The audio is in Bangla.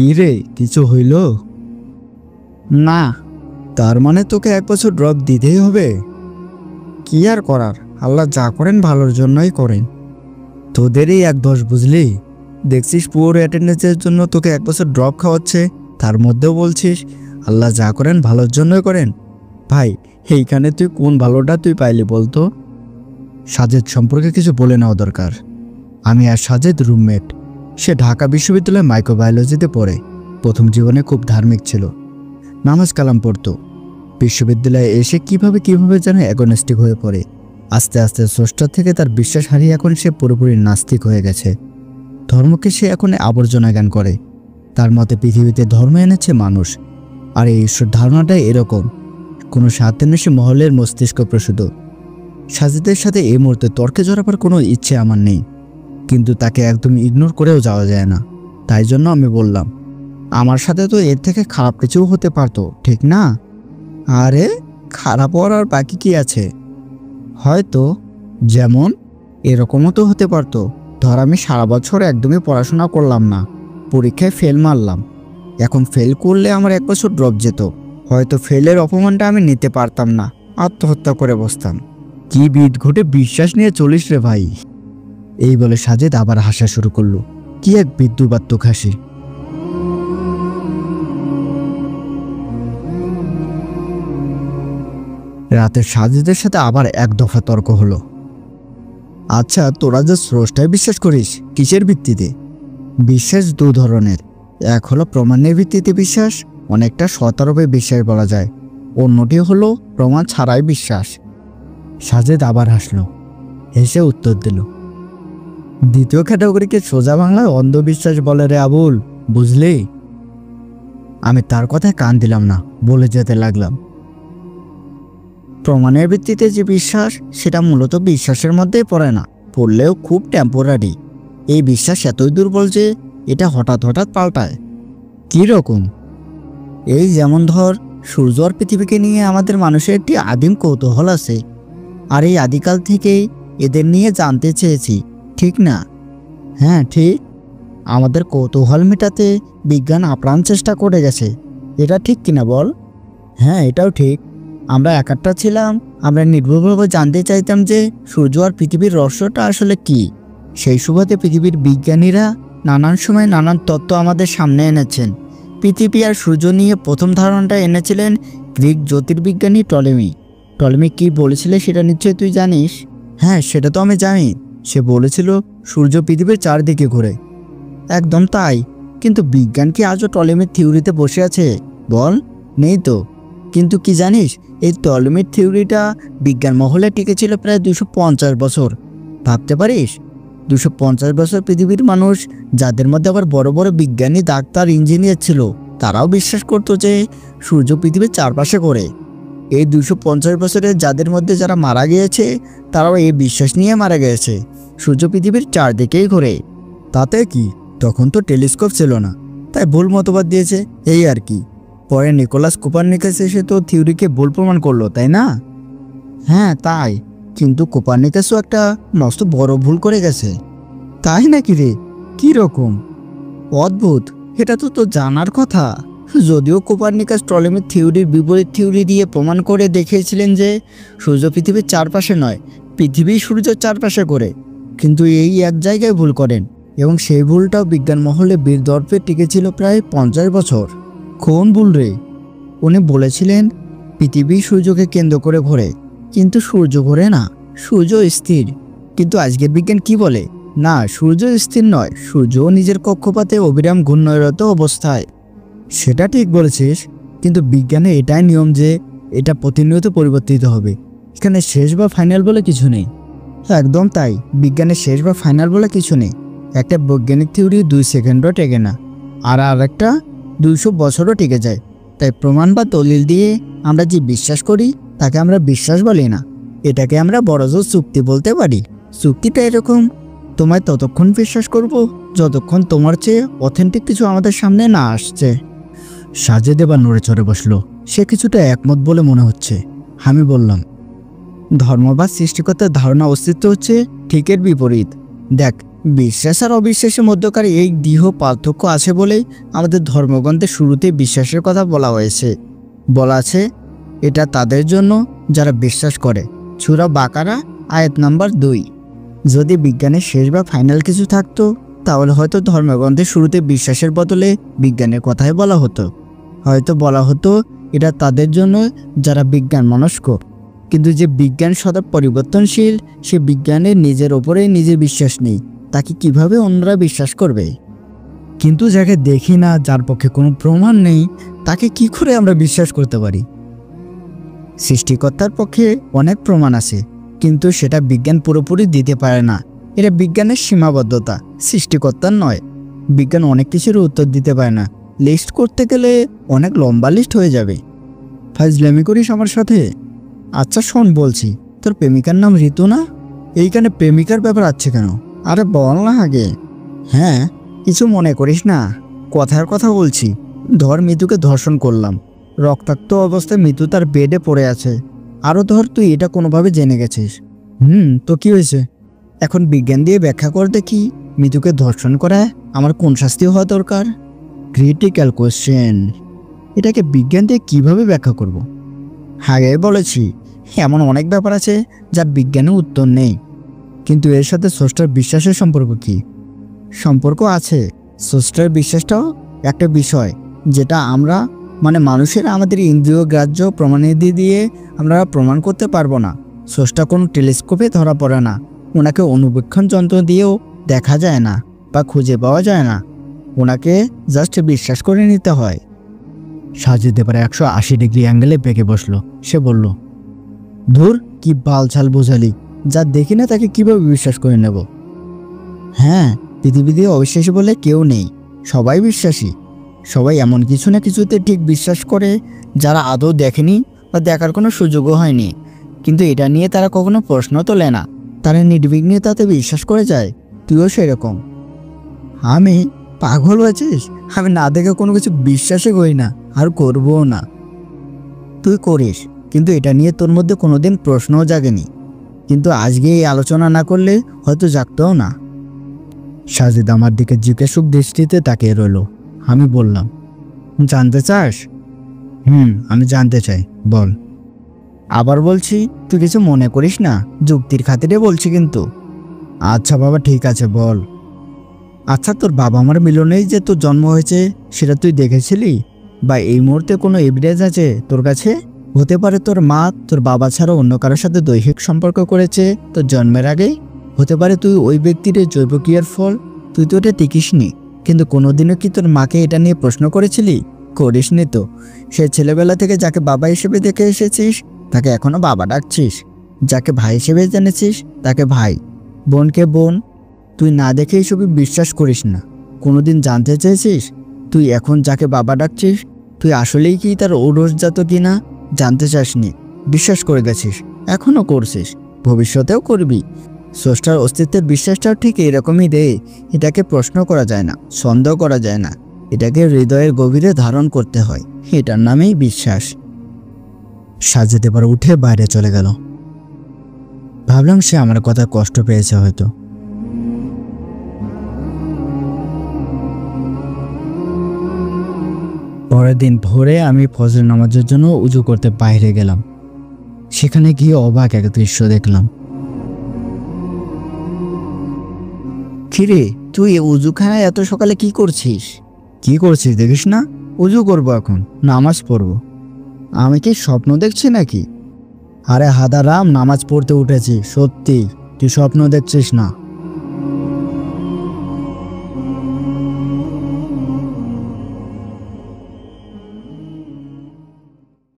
কি রে, কিছু হইল? না। তার মানে তোকে 1 বছর ড্রপ দিতেই হবে? কি আর করার, আল্লাহ যা করেন ভালোর জন্যই করেন। তোদেরই এক দোষ, বুঝলি? দেখছিস পুয়ার অ্যাটেন্ডেন্সের জন্য তোকে 1 বছর ড্রপ খাওয়াচ্ছে, তার মধ্যেও বলছিস আল্লাহ যা করেন ভালোর জন্যই করেন। ভাই, এইখানে তুই কোন ভালোটা তুই পাইলি বলতো? সাজেদ সম্পর্কে কিছু বলে নেওয়া দরকার। আমি আর সাজেদ রুমমেট। সে ঢাকা বিশ্ববিদ্যালয়ে মাইক্রোবায়োলজিতে পড়ে। প্রথম জীবনে খুব ধার্মিক ছিল, নামাজ কালাম পড়তো। বিশ্ববিদ্যালয়ে এসে কিভাবে যেন অ্যাগনস্টিক হয়ে পড়ে। আস্তে আস্তে স্রষ্টা থেকে তার বিশ্বাস হারিয়ে এখন সে পুরোপুরি নাস্তিক হয়ে গেছে। ধর্মকে সে এখন আবর্জনা জ্ঞান করে। তার মতে পৃথিবীতে ধর্ম এনেছে মানুষ, আর এই ঈশ্বর ধারণাটাই এরকম, কোনো স্বার্থান্বেষী মহলের মস্তিষ্ক প্রসূত। সাজিদের সাথে এই মুহূর্তে তর্কে জড়াবার কোনো ইচ্ছে আমার নেই, কিন্তু তাকে একদম ইগনোর করেও যাওয়া যায় না। তাই জন্য আমি বললাম, আমার সাথে তো এর থেকে খারাপ কিছুও হতে পারতো, ঠিক না? আরে খারাপ হওয়ার আর বাকি কি আছে? হয়তো। যেমন? এরকমও তো হতে পারতো, ধর আমি সারা বছর একদমই পড়াশোনা করলাম না, পরীক্ষায় ফেল মারলাম। এখন ফেল করলে আমার 1 বছর ড্রপ যেত। হয়তো ফেলের অপমানটা আমি নিতে পারতাম না, আত্মহত্যা করে বসতাম। কি বিদঘুটে বিশ্বাস নিয়ে চলিস রে ভাই। এই বলে সাজেদ আবার হাসা শুরু করলো। কি এক বিদ্যুৎবাত্মক হাসি। রাতে সাজেদের সাথে আবার 1 দফা তর্ক হলো। আচ্ছা, তোরা যে স্রষ্টায় বিশ্বাস করিস, কিসের ভিত্তিতে? বিশ্বাস 2 ধরনের। এক হলো প্রমাণের ভিত্তিতে বিশ্বাস, অনেকটা শতরূপে বিশ্বাস বলা যায়। অন্যটি হলো প্রমাণ ছাড়াই বিশ্বাস। সাজেদ আবার হাসলো, হেসে উত্তর দিল, দ্বিতীয় ক্যাটাগরিকে সোজা বাংলায় অন্ধবিশ্বাস বলে রে আবুল, বুঝলি? আমি তার কথায় কান দিলাম না, বলে যেতে লাগলাম, প্রমাণের ভিত্তিতে যে বিশ্বাস, সেটা মূলত বিশ্বাসের মধ্যেই পড়ে না, পড়লেও খুব টেম্পোরারি। এই বিশ্বাস এতই দুর্বল যে এটা হঠাৎ হঠাৎ পাল্টায়। কি রকম? এই যেমন ধর, সূর্য আর পৃথিবীকে নিয়ে আমাদের মানুষের একটি আদিম কৌতূহল আছে, আর এই আদিকাল থেকেই এদের নিয়ে জানতে চেয়েছি, ঠিক না? হ্যাঁ ঠিক। আমাদের কৌতূহল মেটাতে বিজ্ঞান আপ্রাণ চেষ্টা করে গেছে, এটা ঠিক কিনা বল? হ্যাঁ, এটাও ঠিক। আমরা একাত্তা ছিলাম, আমরা নির্ভুলভাবে জানতে চাইতাম যে সূর্য আর পৃথিবীর রহস্যটা আসলে কি। সেই সুবাদে পৃথিবীর বিজ্ঞানীরা নানান সময় নানান তত্ত্ব আমাদের সামনে এনেছেন। পৃথিবী আর সূর্য নিয়ে প্রথম ধারণাটা এনেছিলেন গ্রিক জ্যোতির্বিজ্ঞানী টলেমি। টলেমি কি বলেছিল সেটা নিশ্চয়ই তুই জানিস। হ্যাঁ, সেটা তো আমি জানি। সে বলেছিল সূর্য পৃথিবীর চারদিকে ঘোরে। একদম তাই, কিন্তু বিজ্ঞান কি আজও টলেমির থিওরিতে বসে আছে বল? নেই তো। কিন্তু কি জানিস, এই টলেমির থিওরিটা বিজ্ঞান মহলে টিকেছিল প্রায় 250 বছর। ভাবতে পারিস, 250 বছর পৃথিবীর মানুষ, যাদের মধ্যে আবার বড় বড় বিজ্ঞানী, ডাক্তার, ইঞ্জিনিয়ার ছিল, তারাও বিশ্বাস করতো যে সূর্য পৃথিবীর চারপাশে ঘোরে। এই 250 বছরে যাদের মধ্যে যারা মারা গিয়েছে, তারাও এই বিশ্বাস নিয়ে মারা গিয়েছে সূর্য পৃথিবীর চারদিকেই ঘোরে। তাতে কি, তখন তো টেলিস্কোপ ছিল না, তাই ভুল মতবাদ দিয়েছে, এই আর কি। পরে নিকোলাস কোপারনিকাস এসে তো থিওরিকে ভুল প্রমাণ করলো, তাই না? হ্যাঁ তাই, কিন্তু কোপারনিকাসও একটা মস্ত বড় ভুল করে গেছে। তাই নাকি রে? কি রকম? অদ্ভুত, এটা তো তোর জানার কথা। যদিও কোপারনিকাস টলেমির থিওরির বিপরীত থিওরি দিয়ে প্রমাণ করে দেখিয়েছিলেন যে সূর্য পৃথিবীর চারপাশে নয়, পৃথিবী সূর্যের চারপাশে ঘোরে, কিন্তু এই এক জায়গায় ভুল করেন, এবং সেই ভুলটাও বিজ্ঞান মহলে বীর দর্পে টিকেছিল প্রায় 50 বছর। কোন ভুল রে? উনি বলেছিলেন পৃথিবী সূর্যকে কেন্দ্র করে ঘোরে, কিন্তু সূর্য ঘোরে না, সূর্য স্থির। কিন্তু আজকের বিজ্ঞান কি বলে? না, সূর্য স্থির নয়, সূর্য নিজের কক্ষপথে অবিরাম ঘূর্ণয়রত অবস্থায়। সেটা ঠিক বলেছিস, কিন্তু বিজ্ঞানে এটাই নিয়ম যে এটা প্রতিনিয়ত পরিবর্তিত হবে। এখানে শেষ বা ফাইনাল বলে কিছু নেই। একদম তাই, বিজ্ঞানের শেষ বা ফাইনাল বলে কিছু নেই। একটা বৈজ্ঞানিক থিওরি 2 সেকেন্ডও টেকে না, আর আরেকটা 200 বছরও টিকে যায়। তাই প্রমাণ বা দলিল দিয়ে আমরা যে বিশ্বাস করি তাকে আমরা বিশ্বাস বলি না, এটাকে আমরা বড়জোর চুক্তি বলতে পারি। চুক্তিটা এরকম, তোমায় ততক্ষণ বিশ্বাস করব যতক্ষণ তোমার চেয়ে অথেন্টিক কিছু আমাদের সামনে না আসছে। সাজেদ এবার নড়ে চড়ে বসলো। সে কিছুটা একমত বলে মনে হচ্ছে। আমি বললাম, ধর্ম বা সৃষ্টিকর্তার ধারণা অস্তিত্ব হচ্ছে ঠিকের বিপরীত। দেখ, বিশ্বাস আর অবিশ্বাসের মধ্যকার এই দৃঢ় পার্থক্য আছে বলেই আমাদের ধর্মগ্রন্থে শুরুতে বিশ্বাসের কথা বলা হয়েছে। বলা আছে, এটা তাদের জন্য যারা বিশ্বাস করে। সূরা বাকারা আয়াত নাম্বার 2। যদি বিজ্ঞানের শেষ বা ফাইনাল কিছু থাকতো তাহলে হয়তো ধর্মগ্রন্থের শুরুতে বিশ্বাসের বদলে বিজ্ঞানের কথাই বলা হতো। হয়তো বলা হতো এটা তাদের জন্য যারা বিজ্ঞান মনস্ক। কিন্তু যে বিজ্ঞান সদা পরিবর্তনশীল, সে বিজ্ঞানের নিজের ওপরেই নিজের বিশ্বাস নেই, তাকে কিভাবে অন্যরা বিশ্বাস করবে? কিন্তু যাকে দেখি না, যার পক্ষে কোনো প্রমাণ নেই, তাকে কি করে আমরা বিশ্বাস করতে পারি? সৃষ্টিকর্তার পক্ষে অনেক প্রমাণ আছে, কিন্তু সেটা বিজ্ঞান পুরোপুরি দিতে পারে না। এটা বিজ্ঞানের সীমাবদ্ধতা, সৃষ্টিকর্তার নয়। বিজ্ঞান অনেক কিছুর উত্তর দিতে পারে না। লিস্ট করতে গেলে অনেক লম্বা লিস্ট হয়ে যাবে। ফাজলামি করিস আমার সাথে? আচ্ছা শোন বলছি, তোর প্রেমিকার নাম ঋতু না? এইখানে প্রেমিকার ব্যাপার আছে কেন? আরে বল না আগে। হ্যাঁ, কিছু মনে করিস না, কথার কথা বলছি। ধর মিতুকে ধর্ষণ করলাম, রক্তাক্ত অবস্থায় মিতু তার বেডে পড়ে আছে। আরও ধর তুই এটা কোনোভাবে জেনে গেছিস। তো কি হয়েছে? এখন বিজ্ঞান দিয়ে ব্যাখ্যা কর দেখি, মিতুকে ধর্ষণ করায় আমার কোন শাস্তি হওয়া দরকার? Critical question. এটাকে বিজ্ঞান দিয়ে কিভাবে ব্যাখ্যা করব? আগে বলেছি, এমন অনেক ব্যাপার আছে যার বিজ্ঞানের উত্তর নেই। কিন্তু এর সাথে স্রষ্টার বিশ্বাসের সম্পর্ক কি? সম্পর্ক আছে। স্রষ্টার বিশ্বাসটাও একটা বিষয় যেটা আমরা মানুষের আমাদের ইন্দ্রিয় গ্রাহ্য প্রমাণাদি দিয়ে আমরা প্রমাণ করতে পারবো না। স্রষ্টা কোনো টেলিস্কোপে ধরা পড়ে না, ওনাকে অনুবীক্ষণ যন্ত্র দিয়েও দেখা যায় না বা খুঁজে পাওয়া যায় না। ওনাকে জাস্ট বিশ্বাস করে নিতে হয়। সাজিদ এবারে 180 ডিগ্রি অ্যাঙ্গেলে বেঁকে বসলো। সে বলল, ধুর, কি বালছাল বোঝালি! যা দেখি না তাকে কিভাবে বিশ্বাস করে নেব? হ্যাঁ, পৃথিবীতে অবিশ্বাসী বলে কেউ নেই, সবাই বিশ্বাসী। সবাই এমন কিছু না কিছুতে ঠিক বিশ্বাস করে যারা আদৌ দেখেনি বা দেখার কোনো সুযোগও হয়নি। কিন্তু এটা নিয়ে তারা কখনো প্রশ্ন তোলে না, তারা নির্বিঘ্নে তাতে বিশ্বাস করে যায়। তুইও সেরকম। আমি? পাগল হয়েছিস? আমি না দেখে কোনো কিছু বিশ্বাসই করি না, আর করবও না। তুই করিস, কিন্তু এটা নিয়ে তোর মধ্যে কোনোদিন প্রশ্নও জাগেনি। কিন্তু আজকে এই আলোচনা না করলে হয়তো জাগতেও না। সাজিদ আমার দিকে জিজ্ঞাসুক দৃষ্টিতে তাকিয়ে রইল। আমি বললাম, জানতে চাস? আমি জানতে চাই, বল। আবার বলছি, তুই কিছু মনে করিস না, যুক্তির খাতিরে বলছি কিন্তু। আচ্ছা বাবা, ঠিক আছে, বল। আচ্ছা, তোর বাবা মার মিলনেই যে তোর জন্ম হয়েছে সেটা তুই দেখেছিলি? বা এই মুহূর্তে কোনো এভিডেন্স আছে তোর কাছে? হতে পারে তোর মা তোর বাবা ছাড়া অন্য কারোর সাথে দৈহিক সম্পর্ক করেছে তোর জন্মের আগেই। হতে পারে তুই ওই ব্যক্তির জৈব ক্রিয়ার ফল। তুই তো এটা টিকিসনি। কিন্তু কোনোদিনও কি তোর মাকে এটা নিয়ে প্রশ্ন করেছিলি? করিসনি তো। সে ছেলেবেলা থেকে যাকে বাবা হিসেবে দেখে এসেছিস তাকে এখনো বাবা ডাকছিস, যাকে ভাই হিসেবে জেনেছিস তাকে ভাই, বোনকে বোন। তুই না দেখে এইসবই বিশ্বাস করিস না। কোনোদিন জানতে চেয়েছিস তুই এখন যাকে বাবা ডাকছিস তুই আসলেই কি তার ঔরসজাত কিনা? জানতে চাসনি, বিশ্বাস করে গেছিস, এখনও করছিস, ভবিষ্যতেও করবি। স্রষ্টার অস্তিত্বের বিশ্বাসটাও ঠিক এরকমই রে। এটাকে প্রশ্ন করা যায় না, সন্দেহ করা যায় না, এটাকে হৃদয়ের গভীরে ধারণ করতে হয়। এটার নামেই বিশ্বাস। সাজিদ এবার উঠে বাইরে চলে গেল। ভাবলাম সে আমার কথা কষ্ট পেয়েছে হয়তো। পরের দিন ভোরে আমি ফজর নামাজের জন্য উজু করতে বাইরে গেলাম। সেখানে গিয়ে অবাক এক দৃশ্য দেখলাম। কিরে, তুই উজুখানায় এত সকালে কি করছিস? কি করছিস দেখিস না? উজু করবো এখন, নামাজ পড়বো। আমি কি স্বপ্ন দেখছি নাকি? আরে হাদারাম, নামাজ পড়তে উঠেছি সত্যি, তুই স্বপ্ন দেখছিস না।